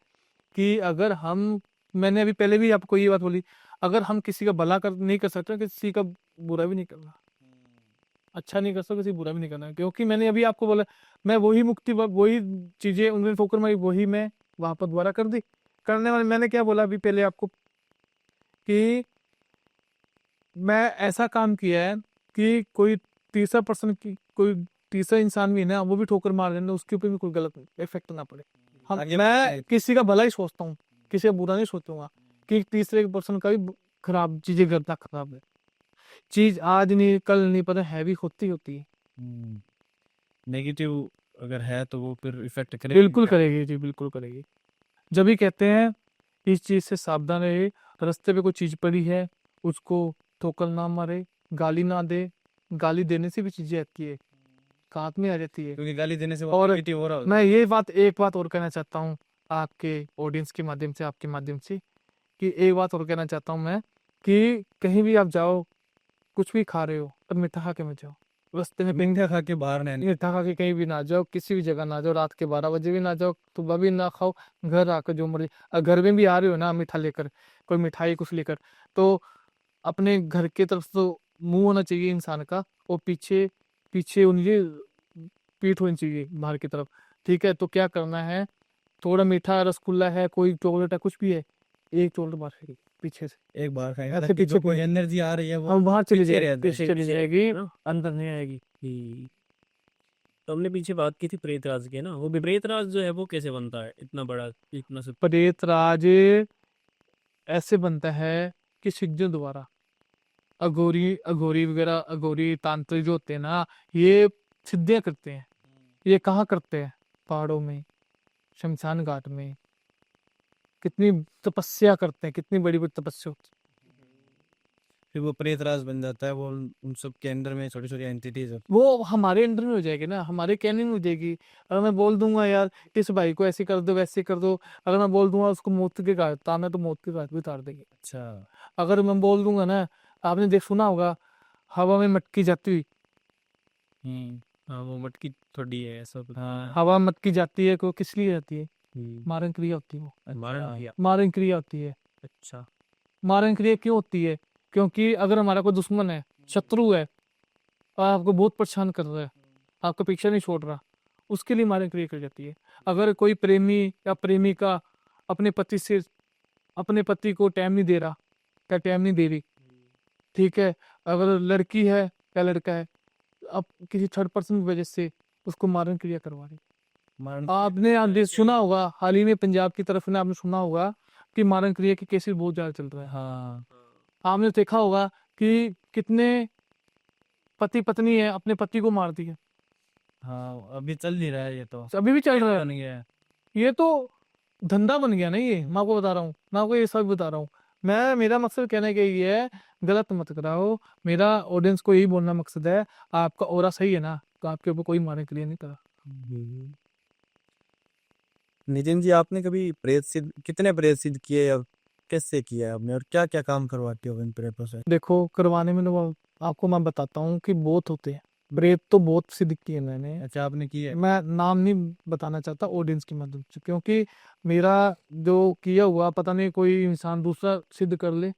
कि अगर हम, मैंने अभी पहले भी आपको ये बात बोली, अगर हम किसी का भला नहीं कर सकते, किसी का बुरा भी नहीं करना, अच्छा नहीं कर सकते, किसी बुरा भी नहीं करना, क्योंकि मैंने अभी आपको बोला, मैं वही मुक्ति, वही चीजें उन्होंने ठोकर मारी, वही मैं वहां पर दोबारा कर दी, करने वाले। मैंने क्या बोला अभी पहले आपको कि मैं ऐसा काम किया है कि कोई तीसरा पर्सन की, कोई तीसरा इंसान भी है ना, वो भी ठोकर मार देना, उसके ऊपर भी कोई गलत इफेक्ट ना पड़े। मैं किसी का भला ही सोचता हूँ, किसी का बुरा नहीं सोचूंगा कि तीसरे पर्सन का भी खराब चीजें करना खराब है। चीज आज नहीं कल नहीं, पता हैवी होती है। नेगेटिव अगर है तो वो फिर इफेक्ट करेगी। बिल्कुल करेगी जी, बिल्कुल करेगी। जब भी कहते हैं इस चीज से सावधान रहे, रास्ते पे कोई चीज पड़ी है उसको ठोकर ना मारे, गाली ना दे, गाली देने से भी चीजें आती है, हाथ में आ जाती है। क्योंकि गाली देने से वो और नेगेटिव हो रहा होता मैं ये बात, एक बात और कहना चाहता हूँ आपके ऑडियंस के माध्यम से, आपके माध्यम से, कि एक बात और कहना चाहता हूँ मैं, कि कहीं भी आप जाओ, कुछ भी खा रहे हो तो मीठा खा के मत जाओ, रास्ते में है। मीठा खा के बाहर नहीं मीठा खा के कहीं भी ना जाओ, किसी भी जगह ना जाओ, रात के 12 बजे भी ना जाओ, सुबह भी ना खाओ, घर आकर जो मर्जी, घर में भी आ रहे हो ना मीठा लेकर, कोई मिठाई कुछ लेकर, तो अपने घर के तरफ तो मुंह होना चाहिए इंसान का, और पीछे पीछे उनकी पीठ होनी चाहिए बाहर की तरफ। ठीक है, तो क्या करना है, थोड़ा मीठा रसगुल्ला है, कोई चॉकलेट है, कुछ भी है, एक चॉकलेट बाहर फेंकी पीछे से, एक बार खाएगा ऐसे ताकि पीछे जो कोई एनर्जी आ रही है वो हम बाहर चली पीछे जाएगी, रहता है। पीछे चली पीछे जाएगी, ना। अंदर नहीं आएगी। तो हमने पीछे बात की थी प्रेतराज की ना, वो प्रेतराज जो है वो कैसे बनता है, इतना बड़ा, इतना सब। प्रेत राज ऐसे बनता है कि सिद्धों द्वारा, अघोरी अघोरी वगैरह, अघोरी तांत्रिक जो होते हैं ना, ये सिद्धियां करते हैं। ये कहाँ करते हैं? पहाड़ों में, शमशान घाट में, कितनी तपस्या करते हैं, कितनी बड़ी बड़ी तपस्या होती है। फिर वो प्रेतराज बन जाता है, वो उन सब के अंदर में छोटी छोटी एंटिटीज होती वो हमारे अंडर में हो जाएगी ना, हमारे कहने में हो जाएगी। अगर मैं बोल दूंगा यार इस भाई को ऐसे कर दो वैसे कर दो, अगर मैं बोल दूंगा उसको मौत के घाट उतारना, तो मौत के घाट भी उतार देंगे। अच्छा, अगर मैं बोल दूंगा ना, आपने देख सुना होगा हवा में मटकी जाती हुई, हाँ, वो मटकी थोड़ी है ऐसा कुछ। हाँ, हवा में मटकी जाती है, को किस लिए जाती है? हम्म, मारण क्रिया होती है, वो मारण किया। मारण क्रिया होती है। अच्छा। मारण क्रिया क्यों होती है? क्योंकि अगर हमारा कोई दुश्मन है, शत्रु है, और आपको बहुत परेशान कर रहा है, आपका पीछा नहीं छोड़ रहा, उसके लिए मारण क्रिया की जाती है। अगर कोई प्रेमी या प्रेमिका अपने पति से, अपने पति को टाइम नहीं दे रहा या टाइम नहीं दे रही, ठीक है, अगर लड़की है या लड़का है, अब किसी थर्ड पर्सन की वजह से उसको मारण क्रिया करवा रही। मारण आपने सुना होगा हाल ही में पंजाब की तरफ में आपने सुना होगा कि मारण क्रिया के केसेस बहुत ज्यादा चल रहा है। हाँ, आपने देखा होगा कि कितने पति पत्नी है अपने पति को मार दिया, हाँ, अभी चल नहीं रहा है ये तो, अभी भी चल रहा है। बन गया है। ये तो धंधा बन गया ना, ये मैं आपको बता रहा हूँ, मैं आपको ये सब बता रहा हूँ। मैं, मेरा मकसद कहने का ये है, गलत मत कराओ। मेरा ऑडियंस को यही बोलना मकसद है, आपका ऑरा सही है ना, तो आपके ऊपर कोई मारने के लिए नहीं करा। नितिन जी, आपने कभी प्रेत सिद्ध, कितने प्रेत सिद्ध किए और कैसे किया आपने, और क्या क्या काम करवाते हो इन प्रेतों से? देखो करवाने में तो आपको मैं बताता हूँ कि बहुत होते हैं, ब्रेथ तो बहुत सिद्ध किए मैंने। अच्छा, आपने किए? मैं नाम नहीं बताना चाहता ऑडियंस के माध्यम से, क्योंकि मेरा जो किया हुआ पता नहीं कोई इंसान दूसरा सिद्ध कर ले,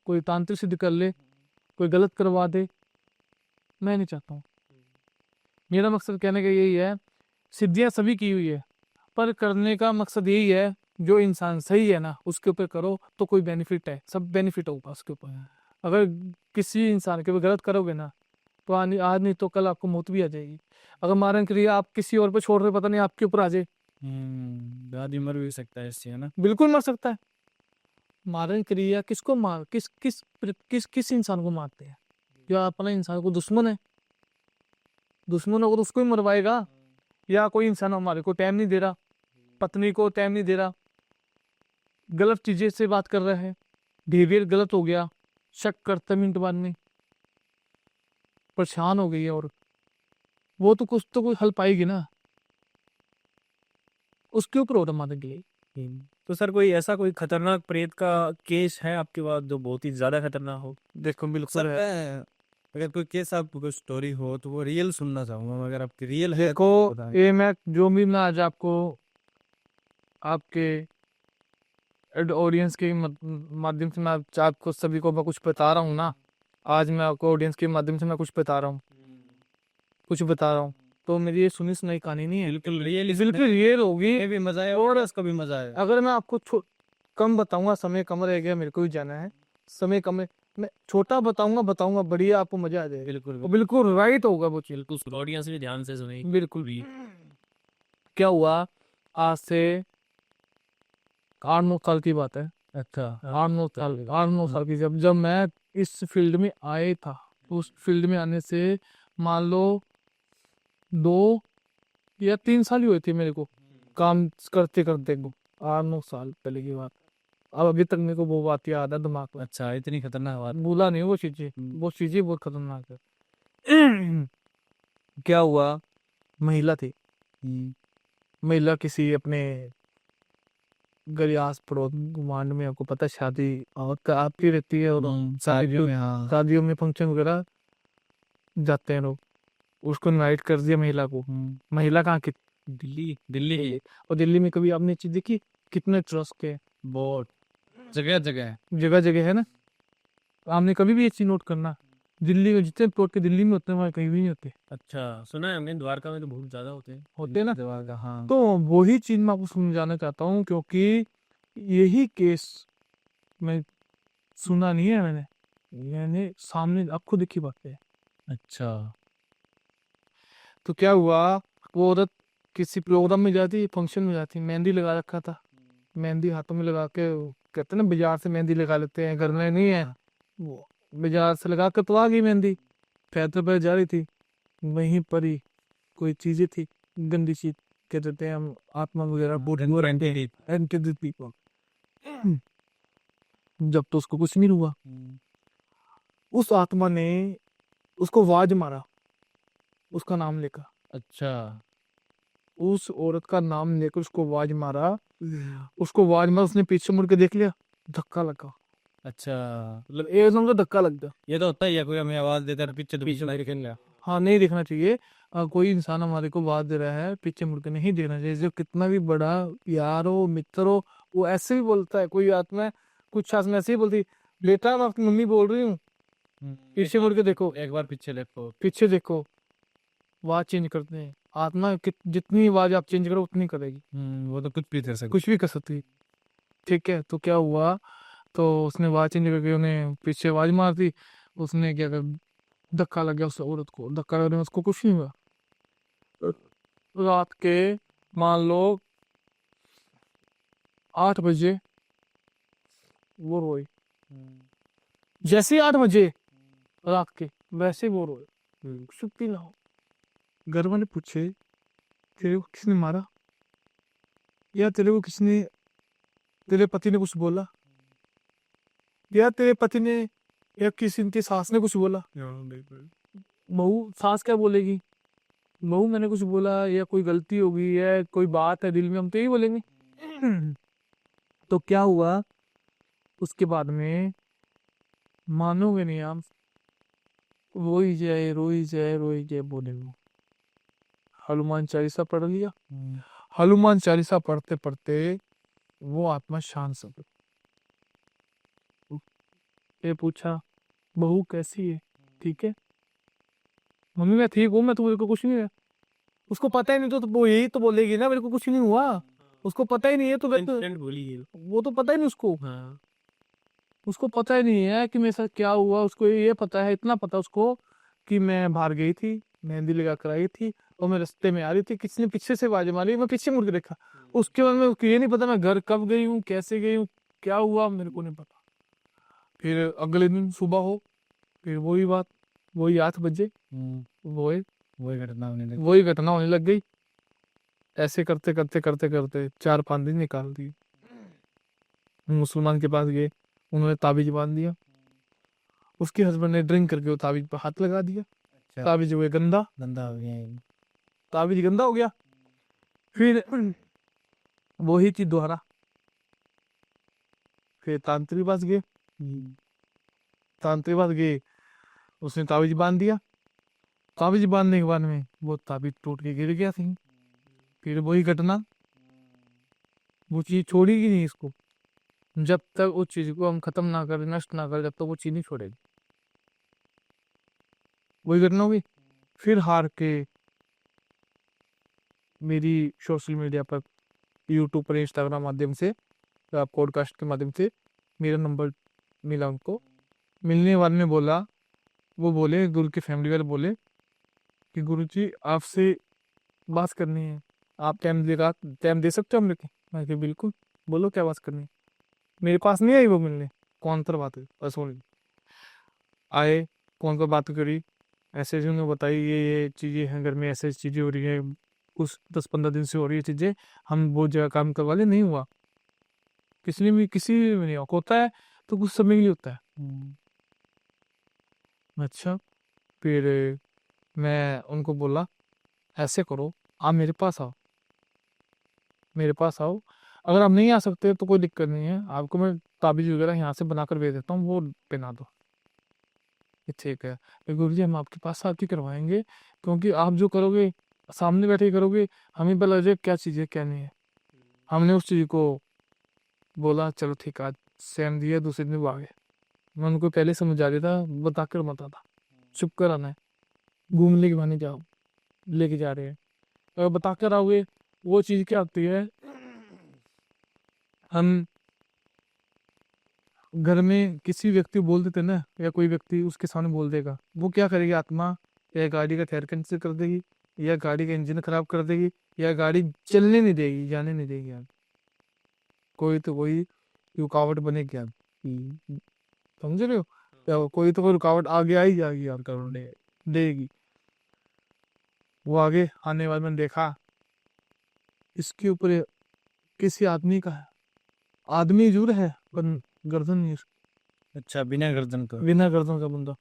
कोई तांत्रिक सिद्ध कर ले, कोई गलत करवा दे, मैं नहीं चाहता हूँ। मेरा मकसद कहने का यही है, सिद्धियां सभी की हुई है, पर करने का मकसद यही है जो इंसान सही है ना उसके ऊपर करो तो कोई बेनिफिट है, सब बेनिफिट होगा उसके ऊपर। अगर किसी इंसान के भी गलत करोगे ना तो आज नहीं तो कल आपको मौत भी आ जाएगी। अगर मारन क्रिया आप किसी और पे छोड़ रहे पता नहीं आपके ऊपर आ जाए, आदमी मर भी सकता है इससे, है ना। बिल्कुल मर सकता है। मारन क्रिया किसको मार किस किस किस किस इंसान को मारते हैं? जो अपना इंसान को दुश्मन है, दुश्मन होगा तो उसको ही मरवाएगा। या कोई इंसान हमारे को टाइम नहीं दे रहा, पत्नी को टाइम नहीं दे रहा, गलत चीजें से बात कर रहे हैं, बिहेवियर गलत हो गया, शक करते मिनट बाद में, परेशान हो गई है, और वो तो कुछ तो कोई हल पाएगी ना, उसके ऊपर ऑर्डर मारने के लिए। तो सर कोई ऐसा कोई खतरनाक प्रेत का केस है आपके पास जो बहुत ही ज्यादा खतरनाक हो? देखो बिल्कुल सर है। मैं अगर कोई केस आपको कोई स्टोरी हो तो वो रियल सुनना चाहूंगा, अगर आपकी रियल है देखो तो बताएं। ये मैं जो भी मैं आज आपको आपके ऑडियंस के माध्यम से मैं आपको सभी को मैं कुछ बता रहा हूँ ना, आज मैं आपको ऑडियंस के माध्यम से मैं कुछ बता रहा हूँ, कुछ बता रहा हूँ, तो मेरी ये सुनी सुनाई कहानी नहीं है, बिल्कुल रियल, बिल्कुल रियल होगी। ये भी मजा है और और इसका भी मजा है। अगर मैं आपको कम बताऊंगा, समय कम रह गया, मेरे को भी जाना है, समय कम है, मैं छोटा बताऊंगा बढ़िया, आपको मजा आ जाएगा। बिल्कुल और बिल्कुल राइट होगा वो चीज, बिल्कुल ऑडियंस भी ध्यान से सुने। बिल्कुल भी। क्या हुआ, आज से 8-9 साल की बात है। अच्छा 8-9 साल की, जब मैं इस फील्ड में आया था, तो उस फील्ड में आने से मान लो 2 या 3 साल ही हुए थे मेरे को काम करते करते को, 8-9 साल पहले की बात। अब अभी तक मेरे को वो बात याद है दिमाग में, अच्छा, इतनी खतरनाक बात। भूला नहीं वो चीजें, वो चीजें बहुत खतरनाक है। क्या हुआ, महिला थी, महिला किसी अपने गलियास पड़ोस गुआंढ में, आपको पता है शादी और आती रहती है, और शादियों में, हाँ। शादियों में फंक्शन वगैरह जाते हैं लोग, उसको इनवाइट कर दिया महिला को। महिला कहाँ की? दिल्ली दिल्ली ही और दिल्ली में कभी आपने चीज देखी कितने ट्रस्ट के बहुत जगह जगह जगह जगह है ना, आपने कभी भी ये चीज नोट करना, दिल्ली में जितने प्लॉट के दिल्ली में होते हैं वहाँ कहीं भी नहीं होते, अच्छा, सुना है हमने द्वारका में तो बहुत ज्यादा होते हैं। होते ना। जगह, हाँ। तो वही चीज मैं आपको समझाना चाहता हूँ, क्योंकि यही केस मैं सुना नहीं है मैंने, यानी सामने आपको देखी बात है। अच्छा, तो क्या हुआ, वो औरत किसी प्रोग्राम में जाती, फंक्शन में जाती, मेहंदी लगा रखा था, मेहंदी हाथों में लगा के, कहते हैं ना बाजार से मेहंदी लगा लेते हैं, घर में नहीं है, वो बाजार से लगा कर तो आ गई मेहंदी, पैदल पैदल जा रही थी, वहीं पर ही कोई चीजें थी, गंदी चीज कह देते हैं हम, आत्मा वगैरह पीपल। जब तो उसको कुछ नहीं हुआ, उस आत्मा ने उसको आवाज मारा, उसका नाम लेकर, अच्छा, उस औरत का नाम लेकर उसको आवाज मारा, उसको आवाज मारा, उसने पीछे मुड़ के देख लिया, धक्का लगा, अच्छा, मतलब एकदम से धक्का लग गया। ये तो होता ही है, कोई हमें आवाज देता है पीछे तो पीछे नहीं खेलना। हाँ, नहीं देखना चाहिए। कोई इंसान हमारे को आवाज दे रहा है, पीछे मुड़ के नहीं देना चाहिए, जो कितना भी बड़ा यार हो, मित्र हो, वो ऐसे भी बोलता है, कोई आत्मा, कुछ आत्मा ऐसे ही बोलती, बेटा मैं आपकी मम्मी बोल रही हूँ, पीछे मुड़ के देखो, एक बार पीछे देखो। पीछे देखो, आवाज चेंज करते हैं, आत्मा जितनी आवाज आप चेंज करो उतनी करेगी, वो तो कुछ भी कर सकते। कुछ भी कर सकती है। ठीक है, तो क्या हुआ, तो उसने आवाज चेंज करके उन्हें पीछे आवाज मार दी, उसने क्या कर, धक्का लग गया उस औरत को, धक्का लगने में उसको कुछ नहीं हुआ। रात के मान लो 8 बजे वो रोई, जैसे ही 8 बजे रात के, वैसे ही वो रोए, छुट्टी ना हो। घर वाले पूछे तेरे को किसने मारा, या तेरे को किसने, तेरे पति ने कुछ बोला, या तेरे पति ने या किसी की सास ने कुछ बोला। बहू, सास क्या बोलेगी, बहू मैंने कुछ बोला, या कोई गलती होगी, या कोई बात है दिल में, हम तो यही बोलेंगे। तो क्या हुआ, उसके बाद में मानोगे नहीं आप, रोई जाए रोई जाए रोई जाए बोले वो, हनुमान चालीसा पढ़ लिया, हनुमान चालीसा पढ़ते पढ़ते वो आत्मा शांत हो गई। ये पूछा, बहू कैसी है, ठीक है, मम्मी मैं ठीक हूँ, मैं तो, मेरे को कुछ नहीं है, उसको पता ही नहीं, तो वो यही तो बोलेगी ना, मेरे को कुछ नहीं हुआ, उसको पता ही नहीं है, तो इंसिडेंट बोली ये। वो तो पता ही नहीं उसको। हाँ, उसको पता ही नहीं है कि मेरे साथ क्या हुआ। उसको ये पता है, इतना पता उसको कि मैं बाहर गई थी, मेहंदी लगा कर आई थी और मैं रास्ते में आ रही थी, किसी ने पीछे से आवाज मारी, मैं पीछे मुड़ के देखा। उसके बाद में उसको ये नहीं पता मैं घर कब गई हूँ, कैसे गई हूँ, क्या हुआ, मेरे को नहीं पता। फिर अगले दिन सुबह हो, फिर वही बात, वही 8 बजे वही वही घटना होने लगी। वही घटना होने लग गई। ऐसे करते करते करते करते 4-5 दिन निकाल दिए। मुसलमान के पास गए, उन्होंने ताबीज बांध दिया। उसके हस्बैंड ने ड्रिंक करके वो ताबीज पर हाथ लगा दिया, अच्छा, ताबीज हुए गंदा, गंदा हो गया ये। ताबीज गंदा हो गया। फिर वही चीज दोबारा, फिर तांत्रिक पास गए, तांत्रिक पास गए, उसने ताबीज बांध दिया। ताबीज बांधने के बाद में वो ताबीज टूट के गिर गया थी। फिर वही घटना, वो चीज छोड़ेगी नहीं इसको, जब तक उस चीज को हम खत्म ना करें, नष्ट ना करें, जब तक वो चीज नहीं छोड़ेगी। वही घटना हुई। फिर हार के मेरी सोशल मीडिया पर, यूट्यूब पर, इंस्टाग्राम माध्यम से, पॉडकास्ट के माध्यम से मेरा नंबर मिला उनको। मिलने वाले ने बोला, वो बोले, गुरु के फैमिली वाले बोले कि गुरु जी आपसे बात करनी है, आप टाइम दे सकते हो हम लोग के? मैं कहा बिल्कुल, बोलो क्या बात करनी है। मेरे पास नहीं आई वो मिलने, कौन सा बात है, बस बोले आए, कौन सा बात करी, ऐसे ऐसे उन्होंने बताई, ये चीज़ें हैं घर में, ऐसे ऐसी चीज़ें हो रही है, कुछ 10-15 दिन से हो रही है चीज़ें, हम बहुत जगह काम करवा ले, नहीं हुआ, किसी में नहीं होता है, तो कुछ समय के लिए होता है। अच्छा, फिर मैं उनको बोला ऐसे करो, आप मेरे पास आओ, मेरे पास आओ, अगर आप नहीं आ सकते तो कोई दिक्कत नहीं है, आपको मैं ताबीज वगैरह यहाँ से बनाकर भेज देता हूँ, वो पहना दो। ये ठीक है, फिर गुरु जी हम आपके पास आके करवाएंगे, क्योंकि आप जो करोगे सामने बैठे ही करोगे, हमें पता लग जाए क्या चीज़ है क्या नहीं है। हमने उस चीज़ को बोला चलो ठीक है, आज सेम दिया, दूसरे दिन वो आ गए। मैं उनको पहले समझा दिया था, बताकर मत आना, चुप कर आना है, घूमने के बहाने जाओ, लेके जा रहे हैं, अगर बताकर आओगे वो चीज़ क्या होती है, हम घर में किसी व्यक्ति को बोल देते ना, या कोई व्यक्ति उसके सामने बोल देगा, वो क्या करेगी आत्मा, या गाड़ी का टायर कैंसिल कर देगी, या गाड़ी का इंजन खराब कर देगी, या गाड़ी चलने नहीं देगी, जाने नहीं देगी यार, कोई तो कोई रुकावट बनेगी यार, समझ रहे हो, या कोई तो कोई रुकावट आगे आ ही जाएगी यार, करने देगी। वो आगे आने वाले मैंने देखा, इसके ऊपर किसी आदमी का है, आदमी जरूर है पर गर्दन नहीं उसकी, अच्छा, बिना गर्दन का। बिना गर्दन का बंदा,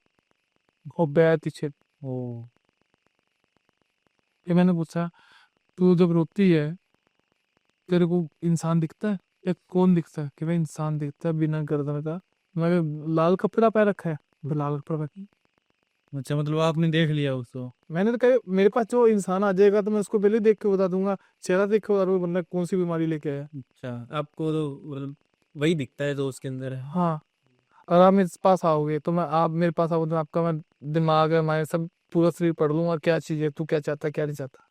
और बैत पीछे। ओ, ये मैंने पूछा, तू जब रोती है तेरे को इंसान दिखता है, या कौन दिखता है? कि भाई इंसान दिखता है बिना गर्दन का। मैं कहा, लाल कपड़ा पहन रखा है? बोले, लाल कपड़ा पहन। अच्छा, मतलब आपने देख लिया उसको। मैंने तो कहा मेरे पास जो इंसान आ जाएगा तो मैं उसको पहले देख के बता दूंगा, चेहरा देख के बता दूंगा बंदा कौन सी बीमारी लेके आया। अच्छा, आपको तो मतलब वही दिखता है जो उसके अंदर है। हाँ, अगर आप मेरे पास आओगे तो आप मेरे पास आओगे तो आपका मैं दिमाग है, मैं सब पूरा शरीर पढ़ लूंगा, क्या चीज़ है, तू क्या चाहता है क्या नहीं चाहता।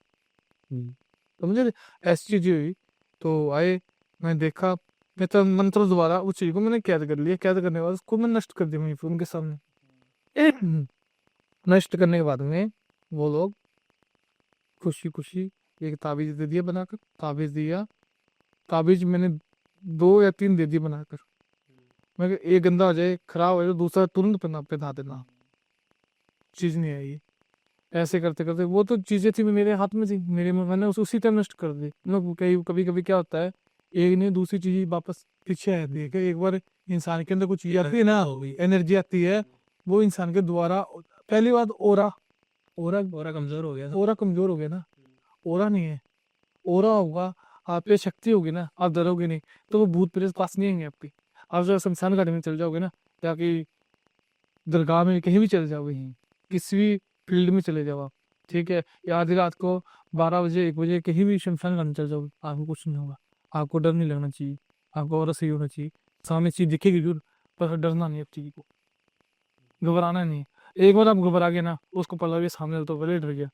तो मुझे ऐसी चीज़ हुई, तो आए, मैं देखा, मैं तो मंत्र दोबारा उस चीज़ को मैंने कैद कर लिया, कैद करने के बाद उसको मैं नष्ट कर दिया वहीं पे उनके सामने। नष्ट करने के बाद में वो लोग खुशी खुशी एक ताबीज दे दिया बनाकर, ताबीज दिया, ताबीज मैंने 2 या 3 दे दिए बनाकर। मैं कहा, एक गंदा हो जाए, खराब हो जाए, तो दूसरा तुरंत पहना देना, चीज़ नहीं आई। ऐसे करते करते वो तो चीज़ें थी मेरे हाथ में थी, मैंने उसी टाइम नष्ट कर दी। मतलब कभी कभी क्या होता है, एक नहीं दूसरी चीज़ वापस पीछे आती है, कि एक बार इंसान के अंदर कुछ चीज़ आती है ना, एनर्जी आती है, वो इंसान के द्वारा, पहली बात ओरा, ओरा कमजोर हो गया था। ओरा कमजोर हो गया ना, ओरा नहीं है, ओरा होगा, आप पे शक्ति होगी ना, आप डरोगे नहीं, तो वो भूत प्रेत पास नहीं आएंगे आपकी। आप जब शमशान घाटी में चल जाओगे ना, या कि दरगाह में कहीं भी चले जाओगे, किसी भी फील्ड में चले जाओ आप, ठीक है, या आधी रात को 12 बजे 1 बजे कहीं भी शमशान घाटी में चल जाओगे, आपको कुछ नहीं होगा, आपको डर नहीं लगना चाहिए, आपको और सही होना चाहिए, सामने चीज दिखेगी जरूर, पर डरना नहीं, अब चीज को घबराना नहीं। एक बार आप घबरा गए ना, उसको पता लगे सामने तो पहले डर गया,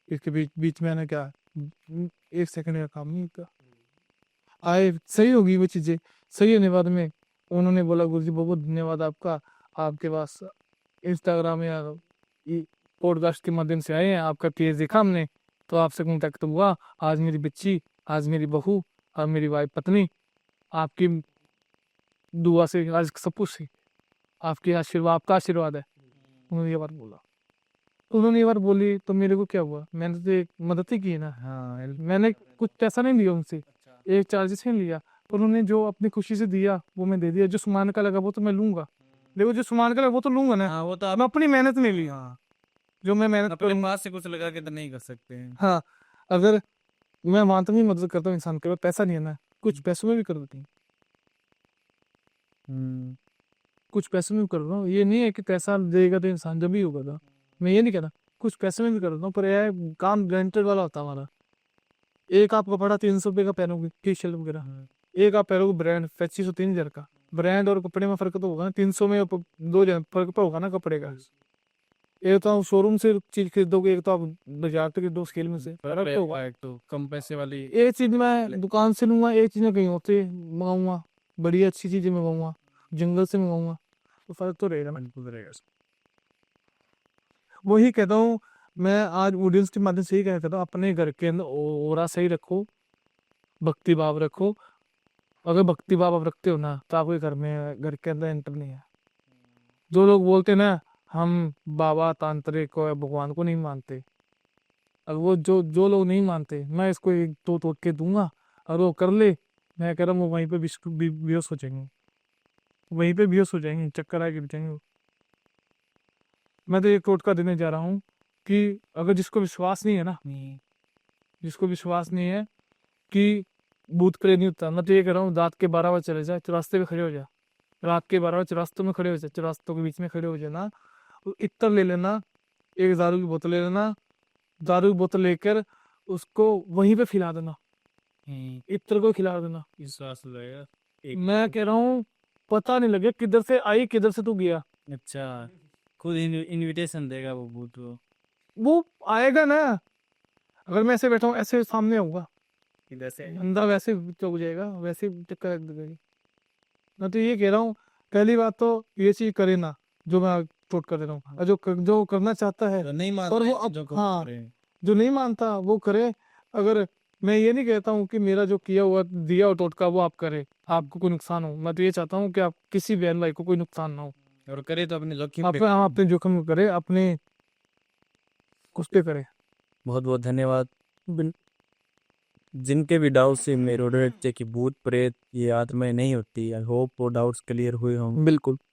इसके बीच बीच में आना क्या, 1 सेकंड का काम नहीं का, आए सही होगी वो चीज़ें। सही होने के बाद में उन्होंने बोला गुरुजी बहुत बहुत धन्यवाद आपका, आपके पास इंस्टाग्राम या पॉडकास्ट के माध्यम से आए हैं, आपका पेज देखा हमने तो आपसे कांटेक्ट हुआ। आज मेरी बच्ची, आज मेरी बहू और मेरी वाइफ पत्नी आपकी दुआ से आज सब कुछ है, आपके आशीर्वाद, आपका आशीर्वाद है। उन्होंने ये बात बोला, उन्होंने ये बात बोली तो मेरे को क्या हुआ, मैंने तो एक मदद ही की है ना। हाँ मैंने कुछ पैसा नहीं लिया उनसे, एक चार्जेस नहीं लिया, पर उन्होंने जो अपनी खुशी से दिया वो मैं दे दिया। जो सामान का लगा वो तो मैं लूंगा, देखो जो सामान का लगा वो तो लूंगा ना, हाँ, वो तो आप मैं अपनी मेहनत नहीं ली, हाँ जो मैं मेहनत अपने करूंगा। पास से कुछ लगा के तो नहीं कर सकते हैं। हाँ, अगर मैं मानता हूँ मदद करता हूँ इंसान के, पैसा नहीं है ना, कुछ पैसों में भी कर देती हूँ, कुछ पैसों में भी कर रहा हूँ। ये नहीं है कि पैसा देगा तो इंसान जब ही होगा था, मैं ये नहीं कहता, कुछ पैसे में भी कर देता हूँ, पर यह काम गारंटेड वाला होता है हमारा। एक आप कपड़ा 300 रुपये का पहनोगे टी शर्ट वगैरह, एक आप पहनोगे ब्रांड 2500-3000 का, ब्रांड और कपड़े में फर्क तो होगा ना, 300 में 2000 फर्क तो होगा ना कपड़े का। एक तो आप शोरूम से चीज खरीदोगे, एक तो आप बाजार से खरीदो, स्केल में से फर्क तो होगा। एक तो कम पैसे वाली एक चीज मैं दुकान से लूंगा, एक चीज मैं कहीं और से मंगाऊंगा, बढ़िया अच्छी चीजें मंगाऊंगा, जंगल से मंगाऊंगा, तो फर्क तो रहेगा ना। बिल्कुल रहेगा। वही कहता हूँ मैं आज ऑडियंस के माध्यम से ही कहता हूँ, अपने घर के अंदर ओरा सही रखो, भक्ति भाव रखो। अगर भक्ति भाव आप रखते हो ना तो आपके घर में, घर के अंदर एंटर नहीं है। जो लोग बोलते हैं ना हम बाबा तांत्रिक को या भगवान को नहीं मानते, अब वो जो लोग नहीं मानते, मैं इसको एक दो तोड़ के दूंगा और वो कर ले, मैं कह रहा हूँ वो वहीं पे बेहोश हो जाएंगे, वहीं पे बेहोश हो जाएंगे, चक्कर आए गिर जाएंगे। मैं तो एक टोटका देने जा रहा हूँ कि अगर जिसको विश्वास नहीं है ना, जिसको विश्वास नहीं है कि भूत प्रेत नहीं होता, मैं तो ये कह रहा हूँ रात के 12 बजे चले जाए, चौरास्ते पे खड़े हो जा, रात के 12 बजे चौरास्तों में खड़े हो जाए, चौरास्तों के बीच में खड़े हो जाना, इत्र ले लेना, एक दारू की बोतल ले लेना, दारू की बोतल लेकर उसको वहीं पे खिला देना, इत्र को खिला देना। विश्वास रहेगा। मैं कह रहा हूँ पता नहीं लगे किधर से आई किधर से तू गया, अच्छा, खुद इनविटेशन देगा वो भूत वो आएगा ना। अगर मैं ऐसे बैठा हूँ, ऐसे सामने आऊंगा, इधर से बंदा वैसे चौक जाएगा, वैसे चक्कर लग जाएगी। मैं तो ये कह रहा हूँ पहली बात तो ये चीज करे ना जो मैं चोट कर दे रहा हूँ, और जो करना चाहता है तो नहीं और मानता वो है, अब जो हाँ, करे। जो नहीं मानता वो करे। अगर मैं ये नहीं कहता हूँ कि मेरा जो किया हुआ दिया हुआ टोटका वो आप करे, आपको कोई नुकसान हो, मैं तो ये चाहता हूँ कि आप किसी बहन भाई को कोई नुकसान ना हो, और करे तो अपने जोखिम पे। आप अपने जोखिम में करे, अपने कुछ पे करे। बहुत बहुत धन्यवाद। जिनके भी डाउट से मेरे थे कि भूत प्रेत ये आत्माएं नहीं होती, आई होप वो डाउट्स क्लियर हुए होंगे। बिल्कुल।